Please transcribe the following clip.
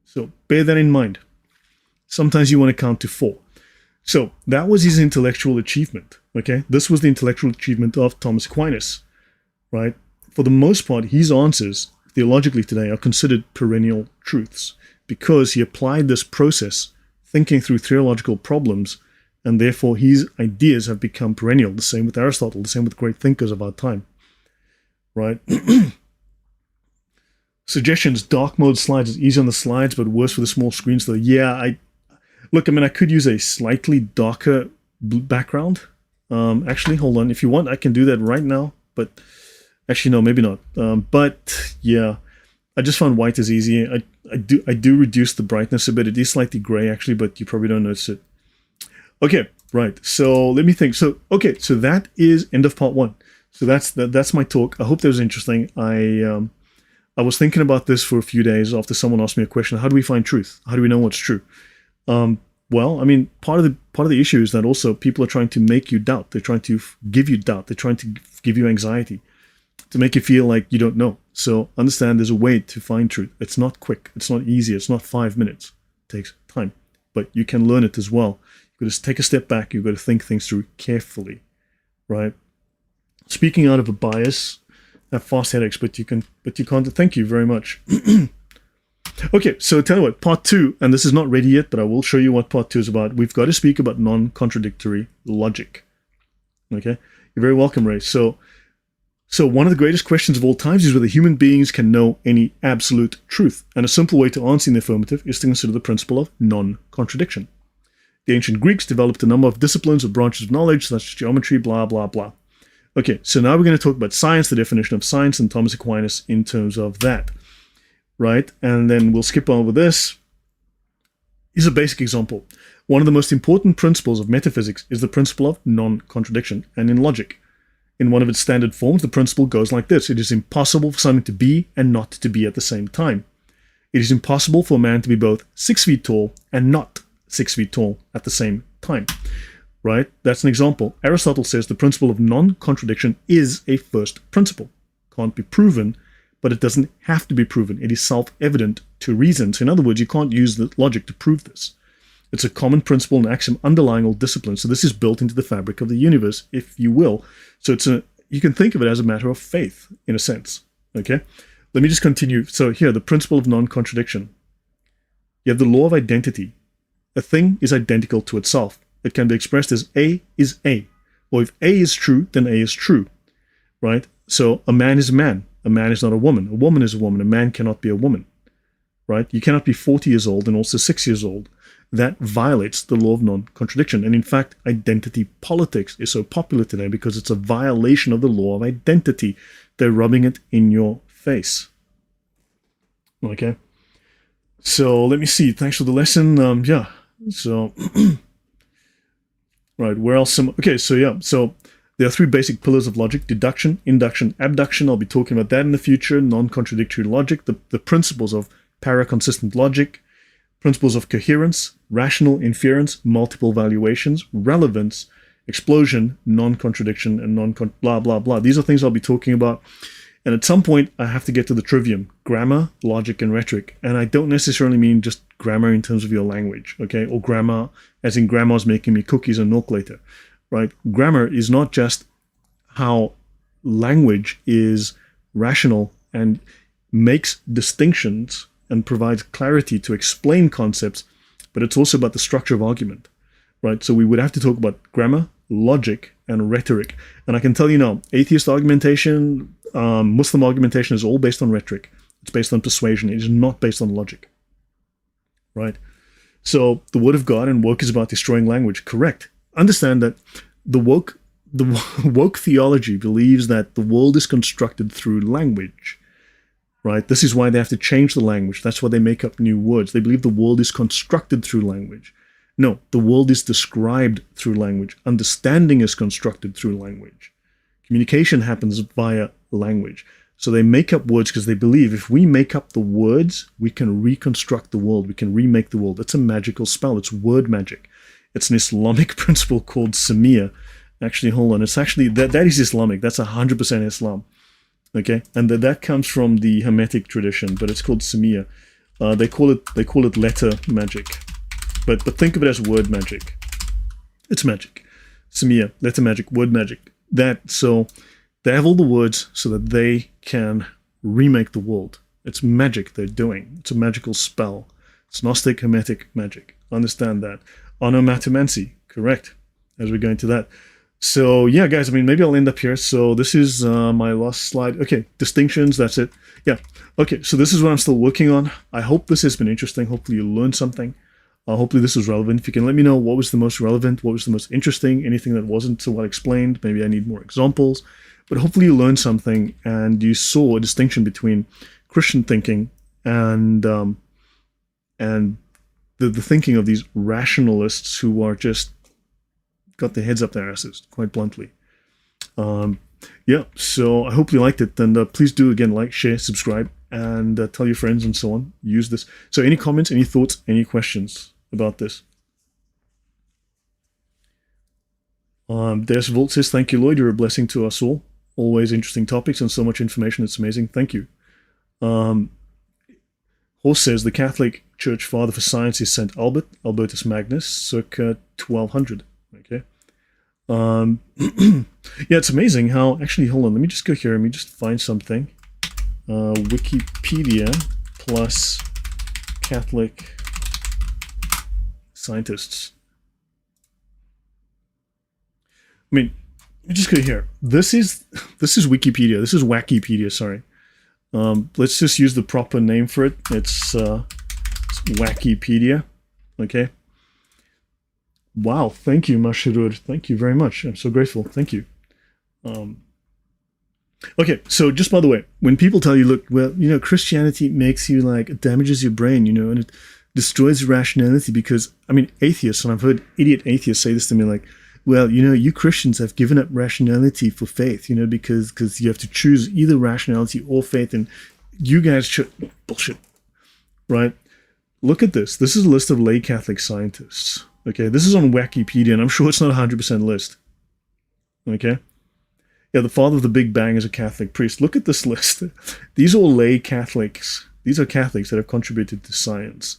So bear that in mind. Sometimes you want to count to 4. So that was his intellectual achievement. Okay, this was the intellectual achievement of Thomas Aquinas, right? For the most part, his answers theologically today are considered perennial truths because he applied this process, thinking through theological problems, and therefore his ideas have become perennial. The same with Aristotle, the same with great thinkers of our time, right? Suggestions, dark mode slides is easy on the slides, but worse for the small screens. So yeah, I could use a slightly darker background. Actually, hold on. If you want, I can do that right now, but actually, no, maybe not. But yeah, I just found white is easy. I do reduce the brightness a bit. It is slightly gray actually, but you probably don't notice it. Okay, right. So let me think. So that is end of part 1. So that's my talk. I hope that was interesting. I was thinking about this for a few days after someone asked me a question. How do we find truth? How do we know what's true? Well, I mean, part of the issue is that also people are trying to make you doubt. They're trying to give you doubt. They're trying to give you anxiety, to make you feel like you don't know. So understand there's a way to find truth. It's not quick. It's not easy. It's not 5 minutes. It takes time. But you can learn it as well. You've got to take a step back. You've got to think things through carefully, right? Speaking out of a bias, I have fast headaches, but you can't. Thank you very much. Okay, so tell you what, part 2, and this is not ready yet, but I will show you what part 2 is about. We've got to speak about non-contradictory logic. Okay, you're very welcome, Ray. So one of the greatest questions of all times is whether human beings can know any absolute truth. And a simple way to answer in the affirmative is to consider the principle of non-contradiction. The ancient Greeks developed a number of disciplines or branches of knowledge, such as geometry, blah, blah, blah. Okay, so now we're going to talk about science, the definition of science, and Thomas Aquinas in terms of that. Right, and then we'll skip over this. Here's a basic example. One of the most important principles of metaphysics is the principle of non-contradiction, and in logic. In one of its standard forms, the principle goes like this. It is impossible for something to be and not to be at the same time. It is impossible for a man to be both 6 feet tall and not 6 feet tall at the same time. Right, that's an example. Aristotle says the principle of non-contradiction is a first principle. Can't be proven, but it doesn't have to be proven. It is self-evident to reason. So in other words, you can't use the logic to prove this. It's a common principle and axiom underlying all disciplines. So this is built into the fabric of the universe, if you will. So you can think of it as a matter of faith, in a sense. Okay? Let me just continue. So here, the principle of non-contradiction. You have the law of identity. A thing is identical to itself. It can be expressed as A is A. Or if A is true, then A is true. Right? So a man is a man. A man is not a woman. A woman is a woman. A man cannot be a woman, right? You cannot be 40 years old and also 6 years old. That violates the law of non-contradiction. And in fact, identity politics is so popular today because it's a violation of the law of identity. They're rubbing it in your face. Okay. So let me see. Thanks for the lesson. Yeah. So, right. Where else? Okay. So yeah. So there are 3 basic pillars of logic: deduction, induction, abduction. I'll be talking about that in the future. Non-contradictory logic, the principles of paraconsistent logic, principles of coherence, rational inference, multiple valuations, relevance, explosion, non-contradiction, and blah, blah, blah. These are things I'll be talking about. And at some point, I have to get to the trivium: grammar, logic, and rhetoric. And I don't necessarily mean just grammar in terms of your language, okay? Or grammar as in grandma's making me cookies and milk later. Right? Grammar is not just how language is rational and makes distinctions and provides clarity to explain concepts, but it's also about the structure of argument, right? So we would have to talk about grammar, logic, and rhetoric. And I can tell you now, atheist argumentation, Muslim argumentation is all based on rhetoric. It's based on persuasion. It is not based on logic, right? So the word of God and woke is about destroying language. Correct. Understand that the woke theology believes that the world is constructed through language, right? This is why they have to change the language. That's why they make up new words. They believe the world is constructed through language. No, the world is described through language. Understanding is constructed through language. Communication happens via language. So they make up words because they believe if we make up the words, we can reconstruct the world. We can remake the world. It's a magical spell. It's word magic. It's an Islamic principle called Samir. Actually, hold on. It's actually, that is Islamic. That's 100% Islam. Okay? And that comes from the Hermetic tradition, but it's called Samir. They call it letter magic, but think of it as word magic. It's magic. So yeah, letter magic, word magic. So they have all the words so that they can remake the world. It's magic they're doing. It's a magical spell. It's Gnostic Hermetic magic. Understand that. Onomatomancy, correct. As we go into that. So yeah, guys, I mean, maybe I'll end up here. So this is my last slide. Okay, distinctions, that's it. Yeah, okay, so this is what I'm still working on. I hope this has been interesting. Hopefully you learned something. Hopefully this was relevant. If you can let me know what was the most relevant, what was the most interesting, anything that wasn't so well explained. Maybe I need more examples. But hopefully you learned something and you saw a distinction between Christian thinking and the thinking of these rationalists who are just got their heads up their asses, quite bluntly. Yeah, so I hope you liked it, and please do, again, like, share, subscribe, and tell your friends and so on. Use this. So any comments, any thoughts, any questions about this? There's Volt says, thank you, Lloyd. You're a blessing to us all. Always interesting topics and so much information. It's amazing. Thank you. Horse says, the Catholic Church father for science is St. Albert, Albertus Magnus, circa 1200. Okay. Yeah, it's amazing how, actually, hold on, let me just go here, let me just find something. Wikipedia plus Catholic scientists. I mean, let me just go here. This is Wikipedia. This is Wackipedia, sorry. Let's just use the proper name for it. It's Wackipedia. Okay. Wow, thank you, Mashirur. Thank you very much. I'm so grateful. Thank you. Okay, so just by the way, when people tell you, look, well, you know, Christianity makes you, like, it damages your brain, you know, and it destroys rationality because, I mean, atheists, and I've heard idiot atheists say this to me, like, well, you know, you Christians have given up rationality for faith, you know, because you have to choose either rationality or faith, and you guys should... Bullshit. Right? Look at this. This is a list of lay Catholic scientists. Okay, this is on Wikipedia, and I'm sure it's not a 100% list. Okay? Yeah, the father of the Big Bang is a Catholic priest. Look at this list. These are all lay Catholics. These are Catholics that have contributed to science.